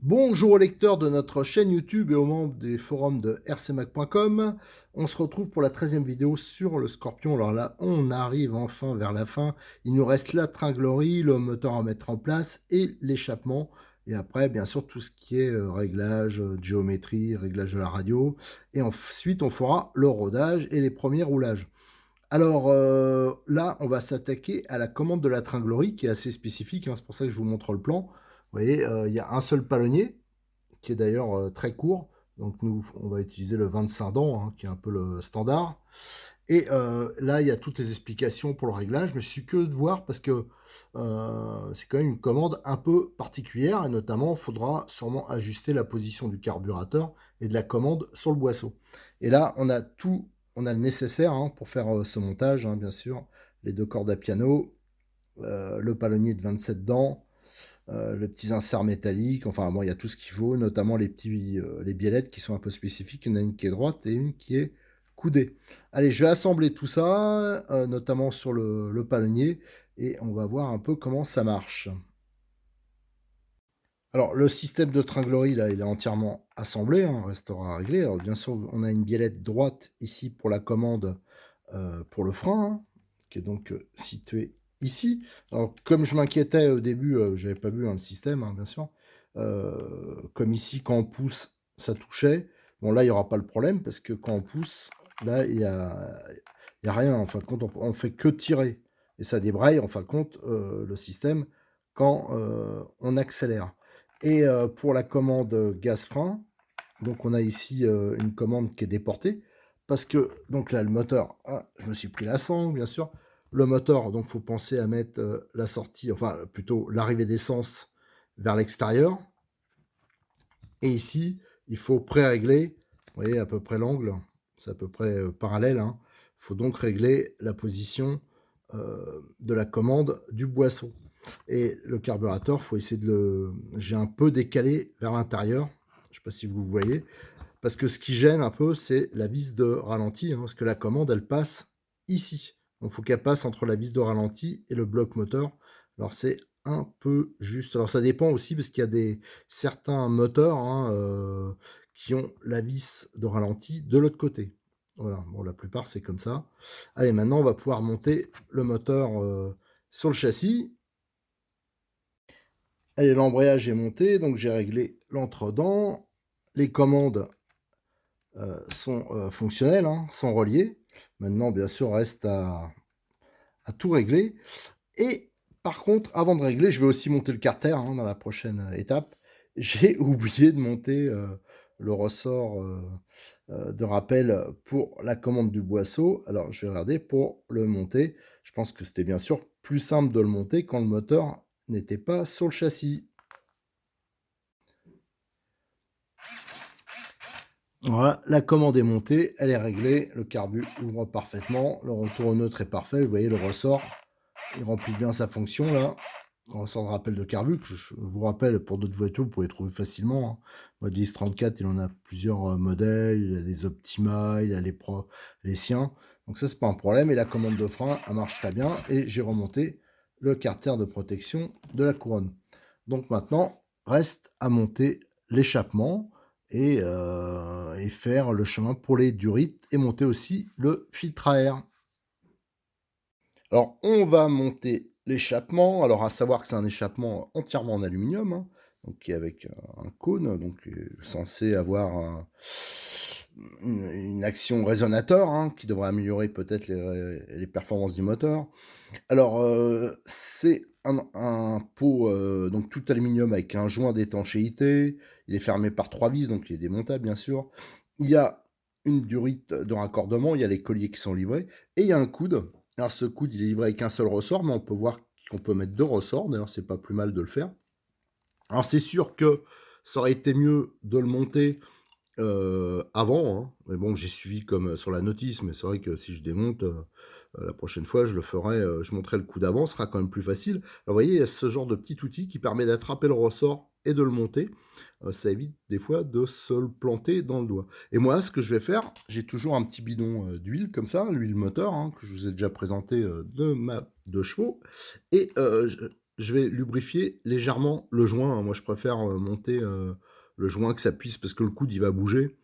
Bonjour aux lecteurs de notre chaîne YouTube et aux membres des forums de rcmac.com. On se retrouve pour la 13e vidéo sur le Scorpion. Alors là, on arrive enfin vers la fin. Il nous reste la tringlerie, le moteur à mettre en place et l'échappement. Et après, bien sûr, tout ce qui est réglage, géométrie, réglage de la radio. Et ensuite, on fera le rodage et les premiers roulages. Alors là, on va s'attaquer à la commande de la tringlerie qui est assez spécifique, hein, c'est pour ça que je vous montre le plan. Vous voyez, il y a un seul palonnier qui est d'ailleurs très court. Donc nous, on va utiliser le 25 dents, hein, qui est un peu le standard. Et là, il y a toutes les explications pour le réglage, mais je suis curieux de voir parce que c'est quand même une commande un peu particulière et notamment, il faudra sûrement ajuster la position du carburateur et de la commande sur le boisseau. Et là, on a tout, on a le nécessaire, hein, pour faire ce montage, hein, bien sûr. Les deux cordes à piano, le palonnier de 27 dents, les petits inserts métalliques, enfin bon, il y a tout ce qu'il faut, notamment les biellettes qui sont un peu spécifiques. Il y en a une qui est droite et une qui est coudée. Allez, je vais assembler tout ça, notamment sur le palonnier, et on va voir un peu comment ça marche. Alors, le système de tringlerie, là, il est entièrement assemblé, hein, restera réglé. Alors, bien sûr, on a une biellette droite ici pour la commande pour le frein, hein, qui est donc située ici. Alors, comme je m'inquiétais au début, j'avais pas vu, hein, le système, hein, bien sûr. Comme ici, quand on pousse, ça touchait. Bon, là, il n'y aura pas le problème, parce que quand on pousse, là, il y a rien. En fin de compte, on fait que tirer. Et ça débraye, en fin de compte, le système, quand on accélère. Et pour la commande gaz-frein, donc on a ici une commande qui est déportée, parce que, donc là, le moteur, ah, je me suis pris la sangle, bien sûr. Le moteur, donc il faut penser à mettre la sortie, enfin plutôt l'arrivée d'essence vers l'extérieur. Et ici, il faut pré-régler, vous voyez à peu près l'angle, c'est à peu près parallèle, hein. Il faut donc régler la position de la commande du boisseau. Et le carburateur, il faut essayer de le... J'ai un peu décalé vers l'intérieur, je ne sais pas si vous voyez, parce que ce qui gêne un peu, c'est la vis de ralenti, hein, parce que la commande, elle passe ici. Donc il faut qu'elle passe entre la vis de ralenti et le bloc moteur. Alors c'est un peu juste. Alors ça dépend aussi, parce qu'il y a certains moteurs, hein, qui ont la vis de ralenti de l'autre côté. Voilà, bon, la plupart c'est comme ça. Allez, maintenant on va pouvoir monter le moteur sur le châssis. Allez, l'embrayage est monté, donc j'ai réglé l'entredent. Les commandes sont fonctionnelles, hein, sont reliées. Maintenant, bien sûr, reste à tout régler. Et par contre, avant de régler, je vais aussi monter le carter, hein, dans la prochaine étape. J'ai oublié de monter le ressort de rappel pour la commande du boisseau. Alors, je vais regarder pour le monter. Je pense que c'était bien sûr plus simple de le monter quand le moteur n'était pas sur le châssis. Voilà, la commande est montée, elle est réglée, le carbu ouvre parfaitement, le retour au neutre est parfait, vous voyez le ressort, il remplit bien sa fonction là. Le ressort de rappel de carbu, que je vous rappelle, pour d'autres voitures, vous pouvez trouver facilement, hein. Moi, 1034, il en a plusieurs modèles, il a des Optima, il a les siens, donc ça c'est pas un problème. Et la commande de frein, elle marche très bien, et j'ai remonté le carter de protection de la couronne. Donc maintenant, reste à monter l'échappement et faire le chemin pour les durites et monter aussi le filtre à air. Alors, on va monter l'échappement. Alors, à savoir que c'est un échappement entièrement en aluminium, hein, donc qui est avec un cône, donc censé avoir une action résonateur, hein, qui devrait améliorer peut-être les performances du moteur. Alors, c'est un pot donc tout aluminium avec un joint d'étanchéité. Il est fermé par 3 vis, donc il est démontable, bien sûr. Il y a une durite de raccordement, il y a les colliers qui sont livrés, et il y a un coude. Alors, ce coude, il est livré avec un seul ressort, mais on peut voir qu'on peut mettre 2 ressorts. D'ailleurs, c'est pas plus mal de le faire. Alors, c'est sûr que ça aurait été mieux de le monter avant, hein. Mais bon, j'ai suivi comme sur la notice, mais c'est vrai que si je démonte, La prochaine fois, je le ferai, je montrerai le coup d'avant, ce sera quand même plus facile. Alors, vous voyez, il y a ce genre de petit outil qui permet d'attraper le ressort et de le monter. Ça évite des fois de se le planter dans le doigt. Et moi, ce que je vais faire, j'ai toujours un petit bidon d'huile comme ça, l'huile moteur, hein, que je vous ai déjà présenté de chevaux. Et je vais lubrifier légèrement le joint, hein. Moi, je préfère monter le joint que ça puisse, parce que le coude, il va bouger.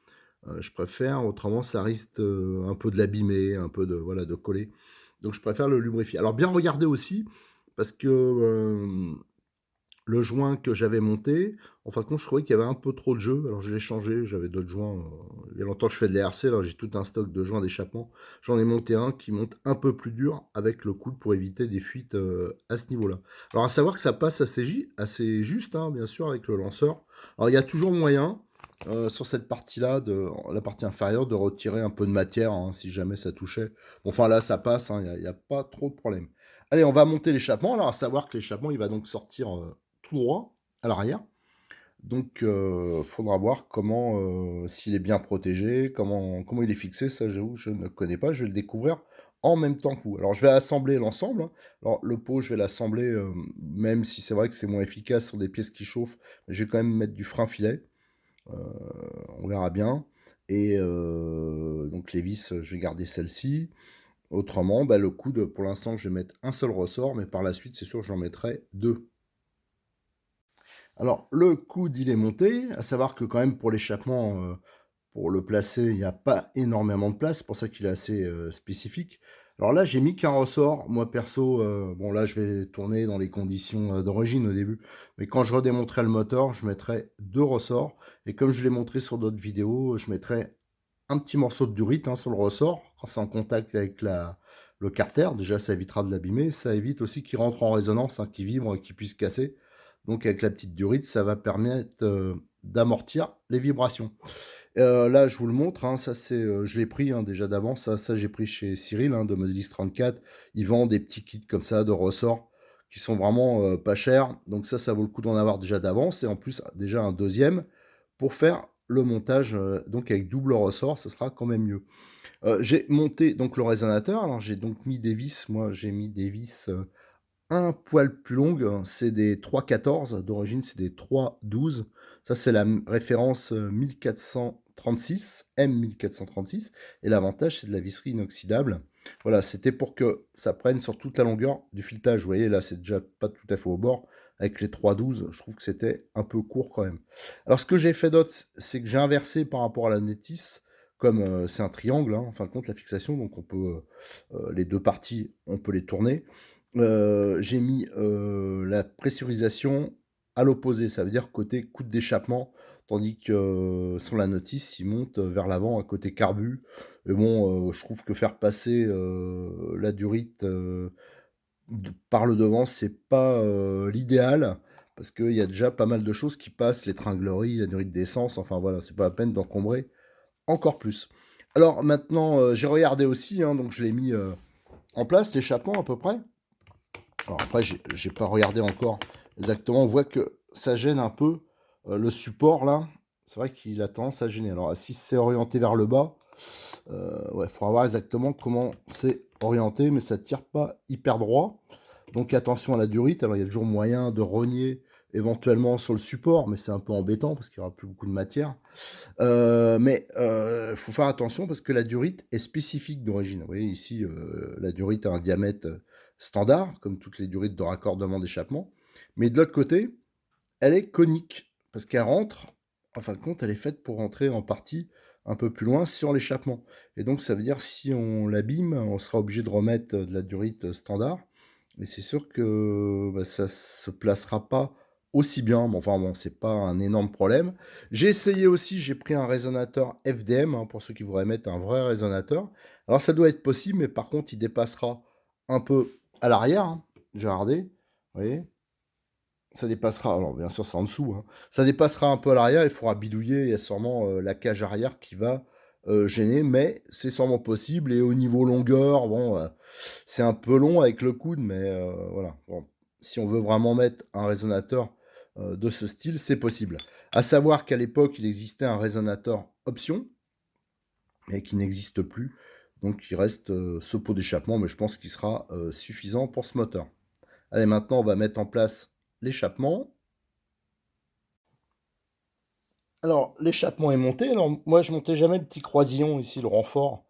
Je préfère, autrement, ça risque un peu de l'abîmer, un peu de, voilà, de coller. Donc, je préfère le lubrifier. Alors, bien regarder aussi, parce que le joint que j'avais monté, en fin de compte, je trouvais qu'il y avait un peu trop de jeu. Alors, je l'ai changé. J'avais d'autres joints. Il y a longtemps que je fais de l'ERC. Alors, j'ai tout un stock de joints d'échappement. J'en ai monté un qui monte un peu plus dur avec le coude pour éviter des fuites à ce niveau-là. Alors, à savoir que ça passe assez juste, hein, bien sûr, avec le lanceur. Alors, il y a toujours moyen, sur cette partie-là, la partie inférieure, de retirer un peu de matière, hein, si jamais ça touchait. Bon, enfin, là, ça passe. Il n'y a pas trop de problème. Allez, on va monter l'échappement. Alors, à savoir que l'échappement, il va donc sortir tout droit à l'arrière. Donc, faudra voir comment, s'il est bien protégé, comment il est fixé. Ça, j'avoue, je ne connais pas. Je vais le découvrir en même temps que vous. Alors, je vais assembler l'ensemble, hein. Alors, le pot, je vais l'assembler, même si c'est vrai que c'est moins efficace sur des pièces qui chauffent. Je vais quand même mettre du frein filet. Euh, on verra bien. Et donc, les vis, je vais garder celle-ci. Autrement, bah, le coude, pour l'instant, je vais mettre un seul ressort, mais par la suite, c'est sûr, j'en mettrai deux. Alors, le coude, il est monté, à savoir que quand même pour l'échappement, pour le placer, il n'y a pas énormément de place, c'est pour ça qu'il est assez spécifique. Alors là, j'ai mis qu'un ressort. Moi, perso, bon là, je vais tourner dans les conditions d'origine au début, mais quand je redémonterai le moteur, je mettrai deux ressorts. Et comme je l'ai montré sur d'autres vidéos, je mettrai un petit morceau de durite, hein, sur le ressort, quand c'est en contact avec le carter. Déjà, ça évitera de l'abîmer. Ça évite aussi qu'il rentre en résonance, hein, qu'il vibre et qu'il puisse casser. Donc, avec la petite durite, ça va permettre d'amortir les vibrations. Là, je vous le montre, hein, ça c'est, je l'ai pris, hein, déjà d'avance. Ça j'ai pris chez Cyril, hein, de Modelis 34. Ils vendent des petits kits comme ça de ressorts qui sont vraiment pas chers. Donc ça vaut le coup d'en avoir déjà d'avance. Et en plus, déjà un deuxième pour faire le montage, donc avec double ressort, ça sera quand même mieux. J'ai monté donc le résonateur. Alors j'ai donc mis des vis. Moi, j'ai mis des vis un poil plus longues, hein. C'est des 3,14. D'origine, c'est des 3,12. Ça, c'est la référence 1436, M1436. Et l'avantage, c'est de la visserie inoxydable. Voilà, c'était pour que ça prenne sur toute la longueur du filetage. Vous voyez, là, c'est déjà pas tout à fait au bord. Avec les 3,12, je trouve que c'était un peu court quand même. Alors, ce que j'ai fait d'autre, c'est que j'ai inversé par rapport à la Netis. Comme c'est un triangle, hein, en fin de compte, la fixation, donc on peut, les deux parties, on peut les tourner. J'ai mis la pressurisation à l'opposé, ça veut dire côté coude d'échappement, tandis que sur la notice, il monte vers l'avant à côté carbu. Et bon, je trouve que faire passer la durite par le devant, c'est pas l'idéal, parce qu'il y a déjà pas mal de choses qui passent, les tringleries, la durite d'essence, enfin voilà, c'est pas la peine d'encombrer encore plus. Alors maintenant, j'ai regardé aussi, hein, donc je l'ai mis en place, l'échappement à peu près. Alors après, j'ai pas regardé encore exactement. On voit que ça gêne un peu le support là. C'est vrai qu'il a tendance à gêner. Alors si c'est orienté vers le bas, ouais, il faudra voir exactement comment c'est orienté, mais ça tire pas hyper droit. Donc attention à la durite. Alors il y a toujours moyen de rogner éventuellement sur le support, mais c'est un peu embêtant parce qu'il n'y aura plus beaucoup de matière. Mais il faut faire attention parce que la durite est spécifique d'origine. Vous voyez ici, la durite a un diamètre standard, comme toutes les durites de raccordement d'échappement. Mais de l'autre côté, elle est conique parce qu'elle rentre, en fin de compte, elle est faite pour rentrer en partie un peu plus loin sur l'échappement. Et donc ça veut dire si on l'abîme, on sera obligé de remettre de la durite standard. Et c'est sûr que bah, ça se placera pas aussi bien. Mais enfin bon, c'est pas un énorme problème. J'ai essayé aussi, j'ai pris un résonateur FDM, hein, pour ceux qui voudraient mettre un vrai résonateur. Alors ça doit être possible, mais par contre il dépassera un peu à l'arrière, hein. J'ai regardé, vous voyez, ça dépassera, alors bien sûr c'est en dessous, hein. Ça dépassera un peu à l'arrière, il faudra bidouiller, il y a sûrement la cage arrière qui va gêner, mais c'est sûrement possible, et au niveau longueur, bon, c'est un peu long avec le coude, mais voilà. Bon, si on veut vraiment mettre un résonateur de ce style, c'est possible. À savoir qu'à l'époque, il existait un résonateur option, mais qui n'existe plus. Donc il reste ce pot d'échappement, mais je pense qu'il sera suffisant pour ce moteur. Allez, maintenant on va mettre en place l'échappement. Alors l'échappement est monté. Alors moi je montais jamais le petit croisillon ici, le renfort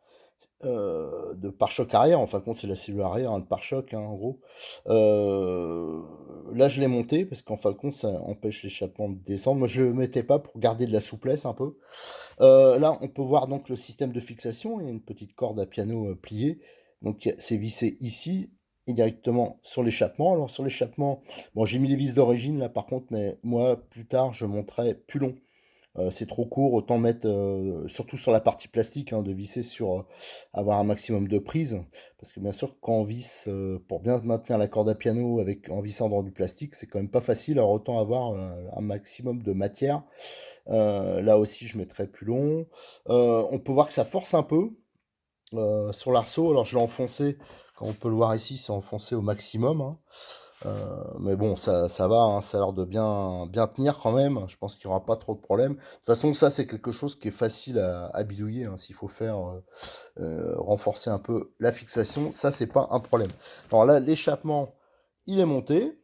de pare-choc arrière. En fin de compte c'est la cellule arrière, hein, le pare-choc en gros. Euh, Là je l'ai monté parce qu'en fin de compte ça empêche l'échappement de descendre. Moi je le mettais pas pour garder de la souplesse un peu. Là, on peut voir donc le système de fixation. Il y a une petite corde à piano pliée. Donc, c'est vissé ici et directement sur l'échappement. Alors, sur l'échappement, bon, j'ai mis les vis d'origine là par contre, mais moi, plus tard, je monterai plus long. C'est trop court, autant mettre, surtout sur la partie plastique, hein, de visser sur, avoir un maximum de prise. Parce que bien sûr, quand on visse, pour bien maintenir la corde à piano en vissant dans du plastique, c'est quand même pas facile. Alors, autant avoir un maximum de matière. Là aussi, je mettrai plus long. On peut voir que ça force un peu sur l'arceau. Alors, je l'ai enfoncé, comme on peut le voir ici, c'est enfoncé au maximum, hein. Mais bon, ça va, hein, ça a l'air de bien tenir quand même. Je pense qu'il n'y aura pas trop de problèmes. De toute façon, ça, c'est quelque chose qui est facile à bidouiller, hein, s'il faut faire renforcer un peu la fixation. Ça, c'est pas un problème. Alors là, l'échappement, il est monté.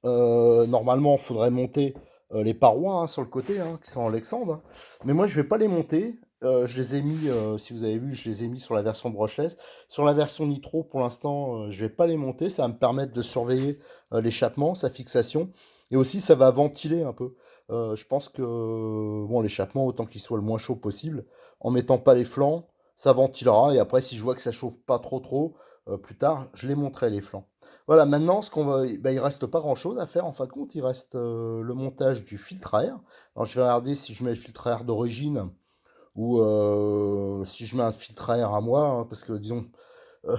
Normalement, il faudrait monter les parois, hein, sur le côté, hein, qui sont en Lexand, hein. Mais moi, je vais pas les monter. Je les ai mis, si vous avez vu, je les ai mis sur la version brushless. Sur la version Nitro, pour l'instant, je vais pas les monter. Ça va me permettre de surveiller l'échappement, sa fixation. Et aussi, ça va ventiler un peu. Je pense que bon, l'échappement, autant qu'il soit le moins chaud possible, en mettant pas les flancs, ça ventilera. Et après, si je vois que ça chauffe pas trop, plus tard, je les monterai les flancs. Voilà, maintenant, il reste pas grand-chose à faire en fin de compte. Il reste le montage du filtre à air. Alors, je vais regarder si je mets le filtre à air d'origine ou si je mets un filtre à air à moi, hein, parce que disons,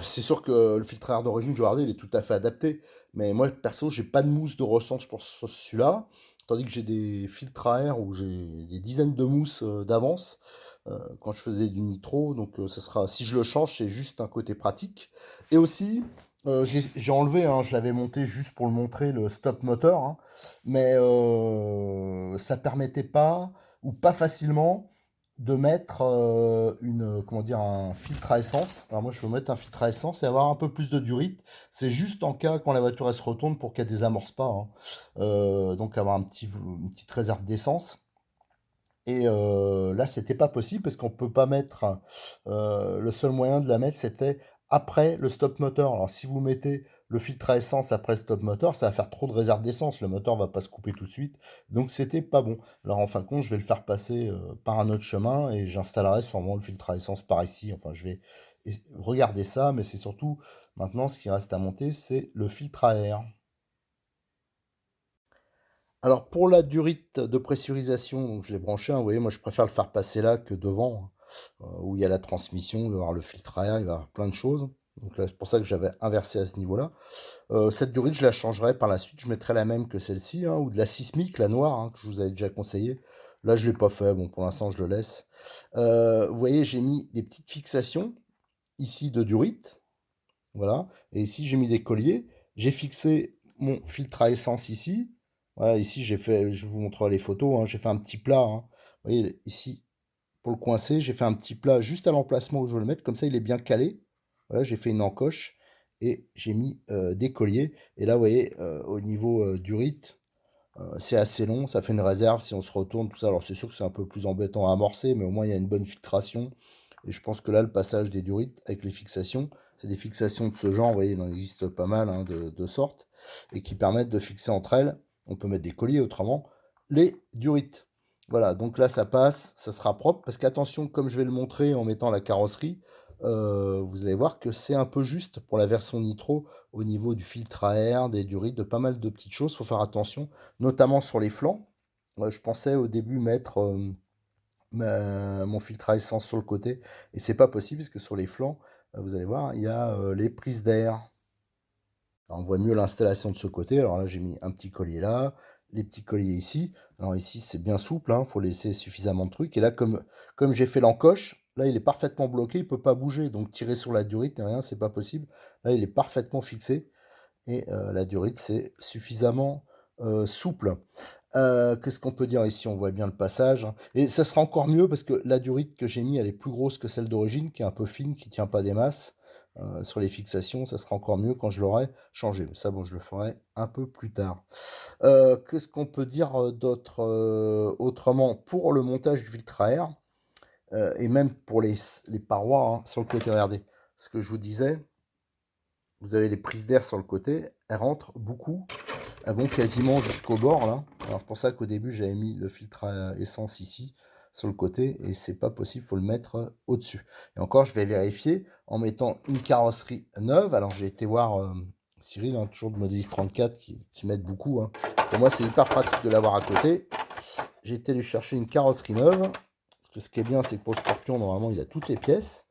c'est sûr que le filtre à air d'origine, je vais regarder, il est tout à fait adapté. Mais moi, perso, j'ai pas de mousse de rechange pour celui-là. Tandis que j'ai des filtres à air où j'ai des dizaines de mousses d'avance quand je faisais du nitro. Donc, ça sera, si je le change, c'est juste un côté pratique. Et aussi, j'ai enlevé, hein, je l'avais monté juste pour le montrer, le stop moteur, hein, mais ça permettait pas, ou pas facilement, de mettre comment dire, un filtre à essence. Alors moi, je veux mettre un filtre à essence et avoir un peu plus de durite. C'est juste en cas quand la voiture elle se retourne pour qu'elle désamorce pas, hein. Donc avoir une petite réserve d'essence. Et là, c'était pas possible parce qu'on peut pas mettre. Le seul moyen de la mettre, c'était après le stop moteur. Alors, si vous mettez le filtre à essence après le stop moteur, ça va faire trop de réserve d'essence. Le moteur va pas se couper tout de suite. Donc, c'était pas bon. Alors, en fin de compte, je vais le faire passer par un autre chemin et j'installerai sûrement le filtre à essence par ici. Enfin, je vais regarder ça, mais c'est surtout maintenant ce qui reste à monter, c'est le filtre à air. Alors pour la durite de pressurisation, donc je l'ai branché, hein, vous voyez, moi je préfère le faire passer là que devant, hein, où il y a la transmission, il va y avoir le filtre à air, il va y avoir plein de choses. Donc là, c'est pour ça que j'avais inversé à ce niveau-là. Cette durite, je la changerai par la suite, je mettrai la même que celle-ci, hein, ou de la sismique, la noire, hein, que je vous avais déjà conseillé. Là, je ne l'ai pas fait, bon, pour l'instant, je le laisse. Vous voyez, j'ai mis des petites fixations ici de durite, voilà. Et ici, j'ai mis des colliers. J'ai fixé mon filtre à essence ici. Voilà, ici, j'ai fait, je vous montrerai les photos, hein, j'ai fait un petit plat, hein. Vous voyez, ici, pour le coincer, j'ai fait un petit plat juste à l'emplacement où je veux le mettre. Comme ça, il est bien calé. Voilà, j'ai fait une encoche et j'ai mis des colliers. Et là, vous voyez, au niveau du rite, c'est assez long. Ça fait une réserve si on se retourne, tout ça. Alors, c'est sûr que c'est un peu plus embêtant à amorcer, mais au moins, il y a une bonne filtration. Et je pense que là, le passage des durites avec les fixations, c'est des fixations de ce genre, vous voyez, il en existe pas mal, hein, de sortes, et qui permettent de fixer entre elles, on peut mettre des colliers autrement, les durites. Voilà, donc là, ça passe, ça sera propre, parce qu'attention, comme je vais le montrer en mettant la carrosserie, vous allez voir que c'est un peu juste pour la version nitro, au niveau du filtre à air, des durites, de pas mal de petites choses, il faut faire attention, notamment sur les flancs. Je pensais au début mettre mon filtre à essence sur le côté. Et c'est pas possible parce que sur les flancs, vous allez voir, il y a les prises d'air. On voit mieux l'installation de ce côté. Alors là, j'ai mis un petit collier là, les petits colliers ici. Alors ici, c'est bien souple, hein, faut laisser suffisamment de trucs. Et là, comme j'ai fait l'encoche, là, il est parfaitement bloqué, il peut pas bouger. Donc tirer sur la durite, ni rien, c'est pas possible. Là, il est parfaitement fixé. Et la durite, c'est suffisamment souple. Qu'est-ce qu'on peut dire ici? On voit bien le passage, hein, et ça sera encore mieux parce que la durite que j'ai mis, elle est plus grosse que celle d'origine, qui est un peu fine, qui tient pas des masses. Sur les fixations, ça sera encore mieux quand je l'aurai changé. Mais ça, bon, je le ferai un peu plus tard. Qu'est-ce qu'on peut dire, d'autre, autrement? Pour le montage du filtre à air, et même pour les parois, hein, sur le côté, regardez, ce que je vous disais, vous avez les prises d'air sur le côté, elles rentrent beaucoup. Elles vont quasiment jusqu'au bord là. Alors pour ça qu'au début j'avais mis le filtre à essence ici sur le côté et c'est pas possible, il faut le mettre au-dessus. Et encore je vais vérifier en mettant une carrosserie neuve. Alors j'ai été voir Cyril, hein, toujours de Modélis 34 qui m'aide beaucoup, hein. Pour moi c'est hyper pratique de l'avoir à côté. J'ai été lui chercher une carrosserie neuve. Parce que ce qui est bien c'est que pour le Scorpion normalement il a toutes les pièces.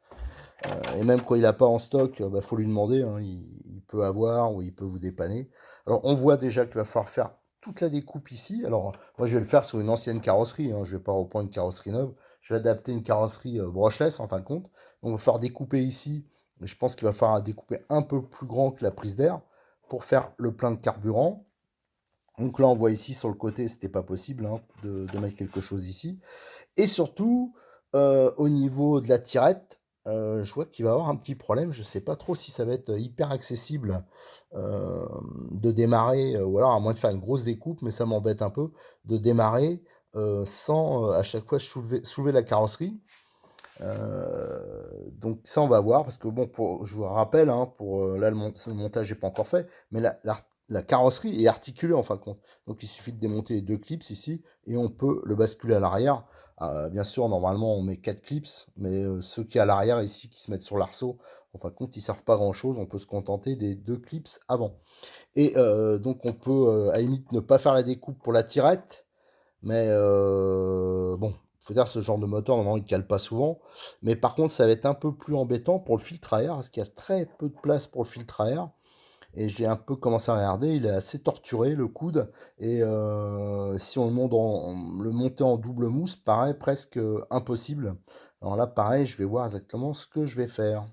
Et même quand il n'a pas en stock, bah, faut lui demander, hein, il peut avoir ou il peut vous dépanner. Alors on voit déjà qu'il va falloir faire toute la découpe ici. Alors moi je vais le faire sur une ancienne carrosserie, hein, je ne vais pas reprendre une carrosserie neuve. Je vais adapter une carrosserie brushless en fin de compte. Donc on va falloir découper ici. Mais je pense qu'il va falloir découper un peu plus grand que la prise d'air pour faire le plein de carburant. Donc là on voit ici sur le côté, c'était pas possible, hein, de mettre quelque chose ici. Et surtout, au niveau de la tirette, je vois qu'il va y avoir un petit problème. Je ne sais pas trop si ça va être hyper accessible de démarrer, ou alors à moins de faire une grosse découpe, mais ça m'embête un peu, de démarrer sans à chaque fois soulever la carrosserie. Donc ça, on va voir, parce que bon, je vous rappelle, hein, là, le montage n'est pas encore fait, mais la carrosserie est articulée en fin de compte. Donc il suffit de démonter les deux clips ici, et on peut le basculer à l'arrière. Bien sûr, normalement, on met 4 clips, mais ceux qui à l'arrière ici, qui se mettent sur l'arceau, en fin de compte, ils servent pas grand-chose. On peut se contenter des deux clips avant. Et donc on peut, à la limite, ne pas faire la découpe pour la tirette, mais bon, il faut dire ce genre de moteur, normalement, il ne cale pas souvent. Mais par contre, ça va être un peu plus embêtant pour le filtre à air, parce qu'il y a très peu de place pour le filtre à air. Et j'ai un peu commencé à regarder, il est assez torturé, le coude. Et si on le monter en double mousse, paraît presque impossible. Alors là, pareil, je vais voir exactement ce que je vais faire.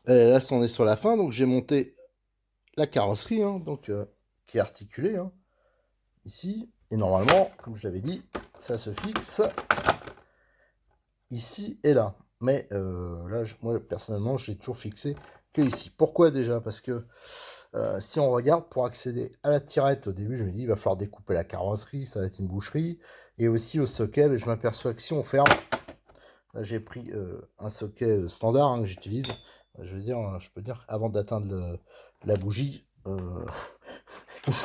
Et là, on est sur la fin, donc j'ai monté la carrosserie, hein, donc, qui est articulée, hein, ici. Et normalement, comme je l'avais dit, ça se fixe ici et là. Mais là, moi, personnellement, je l'ai toujours fixé que ici. Pourquoi déjà? Parce que si on regarde, pour accéder à la tirette, au début, je me dis, il va falloir découper la carrosserie, ça va être une boucherie. Et aussi au socket, mais je m'aperçois que si on ferme, là, j'ai pris un socket standard, hein, que j'utilise. Je veux dire, je peux dire, avant d'atteindre la bougie,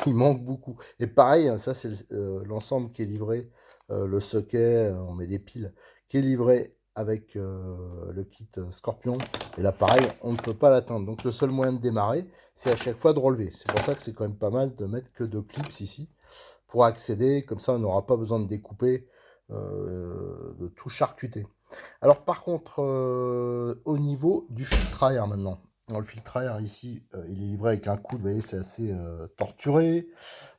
il manque beaucoup. Et pareil, hein, ça c'est l'ensemble qui est livré, le socket, on met des piles, qui est livré avec le kit Scorpion. Et là pareil, on ne peut pas l'atteindre. Donc le seul moyen de démarrer, c'est à chaque fois de relever. C'est pour ça que c'est quand même pas mal de mettre que deux clips ici pour accéder. Comme ça, on n'aura pas besoin de découper, de tout charcuter. Alors par contre, au niveau du filtre à air maintenant. Alors, le filtre à air ici, il est livré avec un coude, vous voyez, c'est assez torturé.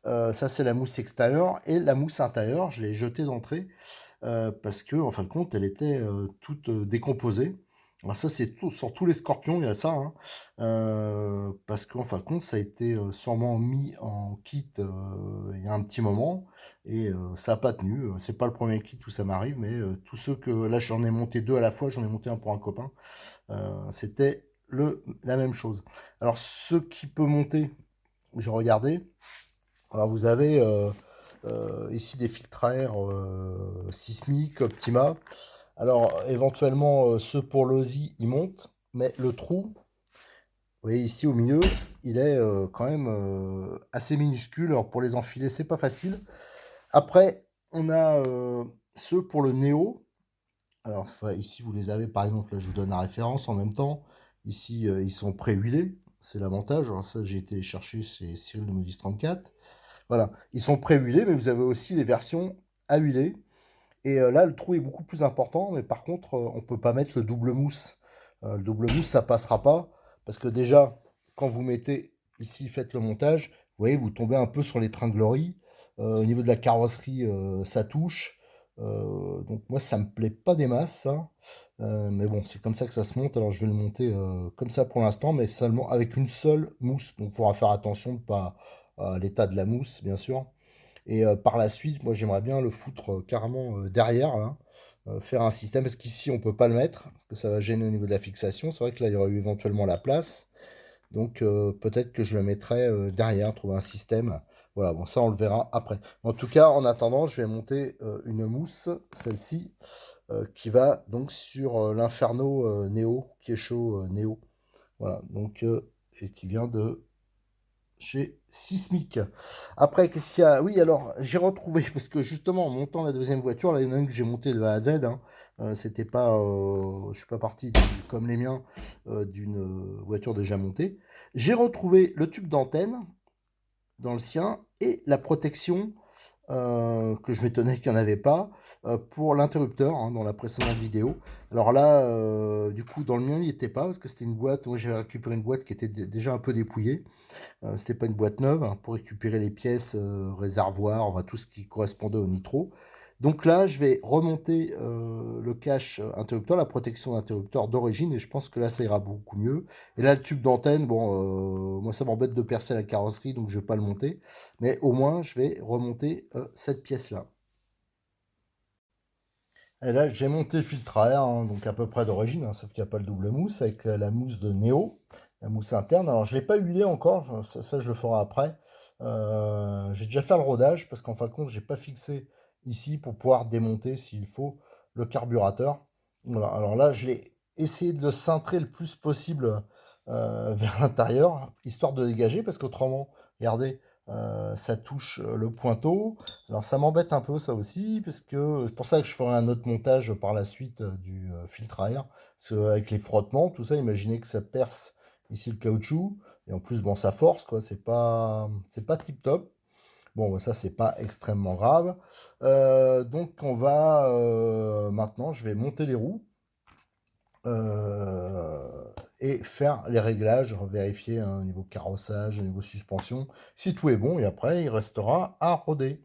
Ça, c'est la mousse extérieure. Et la mousse intérieure, je l'ai jetée d'entrée parce que, en fin de compte, elle était toute décomposée. Alors ça, c'est sur tous les Scorpions, il y a ça, hein. Parce qu'en fin de compte, ça a été sûrement mis en kit il y a un petit moment. Et ça n'a pas tenu. C'est pas le premier kit où ça m'arrive, mais tous ceux que... Là, j'en ai monté deux à la fois, j'en ai monté un pour un copain. C'était la même chose. Alors, ce qui peut monter, j'ai regardé. Alors vous avez ici des filtres à air Sismic, Optima. Alors éventuellement ceux pour l'OSI ils montent, mais le trou, vous voyez ici au milieu, il est quand même assez minuscule. Alors pour les enfiler, c'est pas facile. Après, on a ceux pour le Néo. Alors ici vous les avez par exemple, là je vous donne la référence en même temps. Ici ils sont pré-huilés, c'est l'avantage. Alors ça j'ai été chercher chez Cyril de Modis 34. Voilà, ils sont pré-huilés, mais vous avez aussi les versions à huiler. Et là, le trou est beaucoup plus important, mais par contre, on ne peut pas mettre le double mousse. Le double mousse, ça passera pas, parce que déjà, quand vous mettez ici, faites le montage, vous voyez, vous tombez un peu sur l'étranglerie. Au niveau de la carrosserie, ça touche. Donc moi, ça me plaît pas des masses, ça. Mais bon, c'est comme ça que ça se monte. Alors je vais le monter comme ça pour l'instant, mais seulement avec une seule mousse. Donc il faudra faire attention de pas à l'état de la mousse, bien sûr. Et par la suite, moi j'aimerais bien le foutre carrément derrière, là, faire un système, parce qu'ici on peut pas le mettre, parce que ça va gêner au niveau de la fixation. C'est vrai que là il y aurait eu éventuellement la place. Donc peut-être que je le mettrai derrière, trouver un système. Voilà, bon ça on le verra après. En tout cas, en attendant, je vais monter une mousse, celle-ci, qui va donc sur l'Inferno Neo, qui est chaud Neo. Voilà, donc et qui vient de chez Sismic. Après, qu'est-ce qu'il y a? Oui, alors j'ai retrouvé, parce que justement en montant la deuxième voiture, là il y en a une que j'ai montée de A à Z, hein. C'était pas, je suis pas parti comme les miens d'une voiture déjà montée. J'ai retrouvé le tube d'antenne dans le sien et la protection que je m'étonnais qu'il n'y en avait pas pour l'interrupteur hein, dans la précédente vidéo. Alors là, du coup, dans le mien, il n'y était pas parce que c'était une boîte. Moi, j'avais récupéré une boîte qui était déjà un peu dépouillée. C'était pas une boîte neuve hein, pour récupérer les pièces, réservoirs, enfin, tout ce qui correspondait au nitro. Donc là, je vais remonter le cache interrupteur, la protection d'interrupteur d'origine, et je pense que là, ça ira beaucoup mieux. Et là, le tube d'antenne, bon, moi, ça m'embête de percer la carrosserie, donc je vais pas le monter. Mais au moins, je vais remonter cette pièce-là. Et là, j'ai monté le filtre à air, hein, donc à peu près d'origine, hein, sauf qu'il n'y a pas le double mousse, avec la mousse de Neo, la mousse interne. Alors, je ne l'ai pas huilé encore, ça, je le ferai après. J'ai déjà fait le rodage, parce qu'en fin de compte, j'ai pas fixé ici pour pouvoir démonter, s'il faut, le carburateur. Voilà, alors là, je l'ai essayé de le cintrer le plus possible vers l'intérieur, histoire de dégager, parce qu'autrement, regardez, ça touche le pointeau. Alors ça m'embête un peu ça aussi, parce que c'est pour ça que je ferai un autre montage par la suite du filtre à air. Parce qu'avec les frottements, tout ça, imaginez que ça perce ici le caoutchouc. Et en plus, bon, ça force, quoi. C'est pas tip top. Bon, bah, ça, c'est pas extrêmement grave. Donc, on va maintenant, je vais monter les roues et faire les réglages, vérifier hein, au niveau carrossage, au niveau suspension, si tout est bon. Et après, il restera à roder.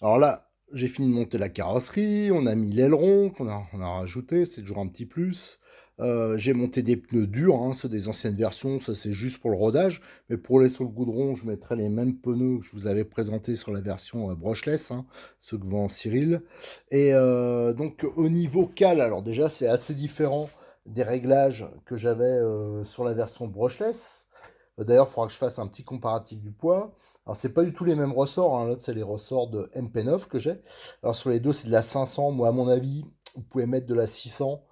Alors là, j'ai fini de monter la carrosserie, on a mis l'aileron on a rajouté, c'est toujours un petit plus. J'ai monté des pneus durs, hein, ceux des anciennes versions, ça c'est juste pour le rodage. Mais pour les sur le goudron, je mettrai les mêmes pneus que je vous avais présentés sur la version brushless, hein, ceux que vend Cyril. Et donc au niveau cale, alors déjà c'est assez différent des réglages que j'avais sur la version brushless. D'ailleurs, il faudra que je fasse un petit comparatif du poids. Alors, c'est pas du tout les mêmes ressorts. Hein. L'autre, c'est les ressorts de MP9 que j'ai. Alors, sur les deux, c'est de la 500. Moi, à mon avis, vous pouvez mettre de la 600.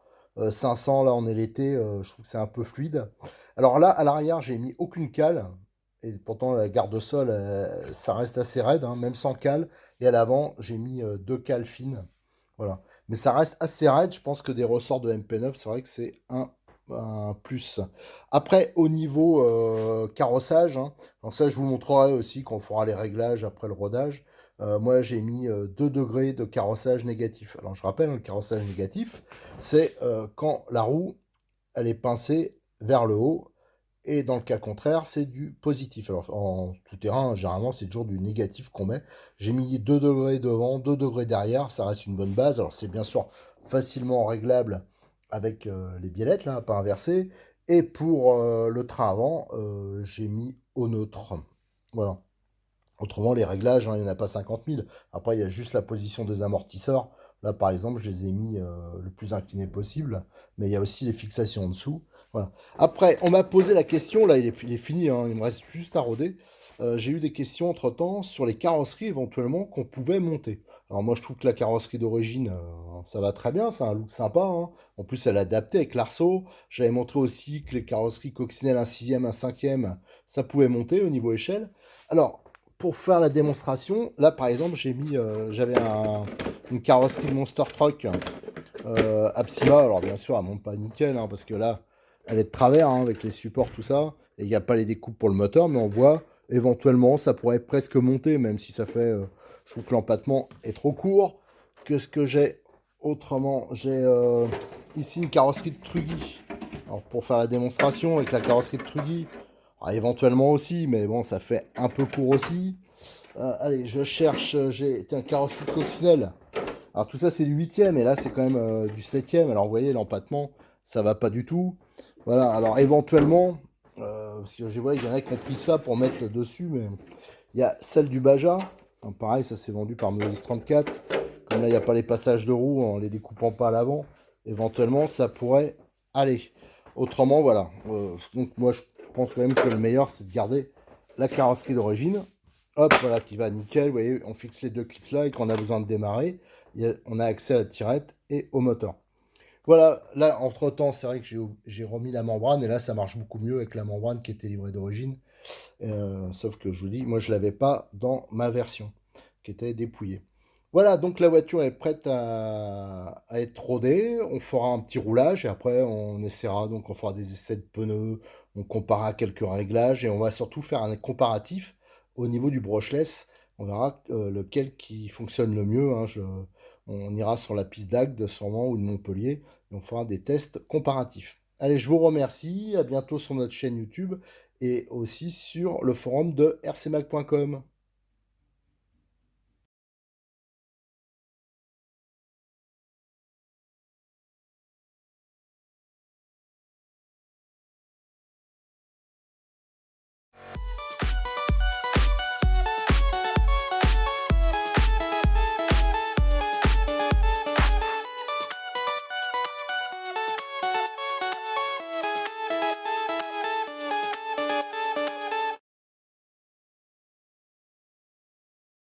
500, là, on est l'été. Je trouve que c'est un peu fluide. Alors là, à l'arrière, j'ai mis aucune cale. Et pourtant, la garde-sol, ça reste assez raide, hein, même sans cale. Et à l'avant, j'ai mis deux cales fines. Voilà. Mais ça reste assez raide. Je pense que des ressorts de MP9, c'est vrai que c'est un plus. Après, au niveau carrossage, hein, alors ça, je vous montrerai aussi quand on fera les réglages après le rodage. Moi, j'ai mis 2 degrés de carrossage négatif. Alors, je rappelle, le carrossage négatif, c'est quand la roue, elle est pincée vers le haut. Et dans le cas contraire, c'est du positif. Alors, en tout terrain, généralement, c'est toujours du négatif qu'on met. J'ai mis 2 degrés devant, 2 degrés derrière. Ça reste une bonne base. Alors, c'est bien sûr facilement réglable avec les biellettes, là, pas inversées. Et pour le train avant, j'ai mis au neutre. Voilà. Autrement, les réglages, hein, il n'y en a pas 50 000. Après, il y a juste la position des amortisseurs. Là, par exemple, je les ai mis le plus incliné possible. Mais il y a aussi les fixations en dessous. Voilà. Après, on m'a posé la question, là, il est fini, hein, il me reste juste à roder. J'ai eu des questions entre-temps sur les carrosseries éventuellement qu'on pouvait monter. Alors moi, je trouve que la carrosserie d'origine, ça va très bien, c'est un look sympa. Hein. En plus, elle est adaptée avec l'arceau. J'avais montré aussi que les carrosseries coccinelles, un sixième, un cinquième, ça pouvait monter au niveau échelle. Alors, pour faire la démonstration, là par exemple, j'avais une carrosserie de Monster Truck Apsima. Alors bien sûr, elle monte pas nickel, hein, parce que là, elle est de travers hein, avec les supports, tout ça. Et il n'y a pas les découpes pour le moteur, mais on voit éventuellement, ça pourrait presque monter, même si ça fait, je trouve que l'empattement est trop court. Qu'est-ce que j'ai autrement? J'ai ici une carrosserie de Trugy. Alors pour faire la démonstration avec la carrosserie de Trugy, alors, éventuellement aussi, mais bon, ça fait un peu court aussi. Allez, je cherche, j'ai un carrosserie de coccinelle. Alors tout ça c'est du 8e et là c'est quand même du 7e. Alors vous voyez l'empattement ça va pas du tout. Voilà, alors éventuellement parce que je vois, il y en a qui ont pris ça pour mettre dessus, mais il y a celle du Baja. Donc, pareil, ça s'est vendu par Melis 34. Comme là, il n'y a pas les passages de roues en les découpant pas à l'avant, éventuellement, ça pourrait aller. Autrement, voilà. Donc moi, je pense quand même que le meilleur, c'est de garder la carrosserie d'origine. Hop, voilà, qui va nickel. Vous voyez, on fixe les deux kits là et quand on a besoin de démarrer, on a accès à la tirette et au moteur. Voilà, là, entre-temps, c'est vrai que j'ai remis la membrane et là, ça marche beaucoup mieux avec la membrane qui était livrée d'origine. Sauf que je vous dis, moi, je ne l'avais pas dans ma version qui était dépouillée. Voilà, donc la voiture est prête à être rodée. On fera un petit roulage et après, on essaiera. Donc, on fera des essais de pneus, on comparera quelques réglages et on va surtout faire un comparatif au niveau du brushless. On verra lequel qui fonctionne le mieux, hein. On ira sur la piste d'Agde sûrement ou de Montpellier et on fera des tests comparatifs. Allez, je vous remercie. À bientôt sur notre chaîne YouTube et aussi sur le forum de rcmac.com.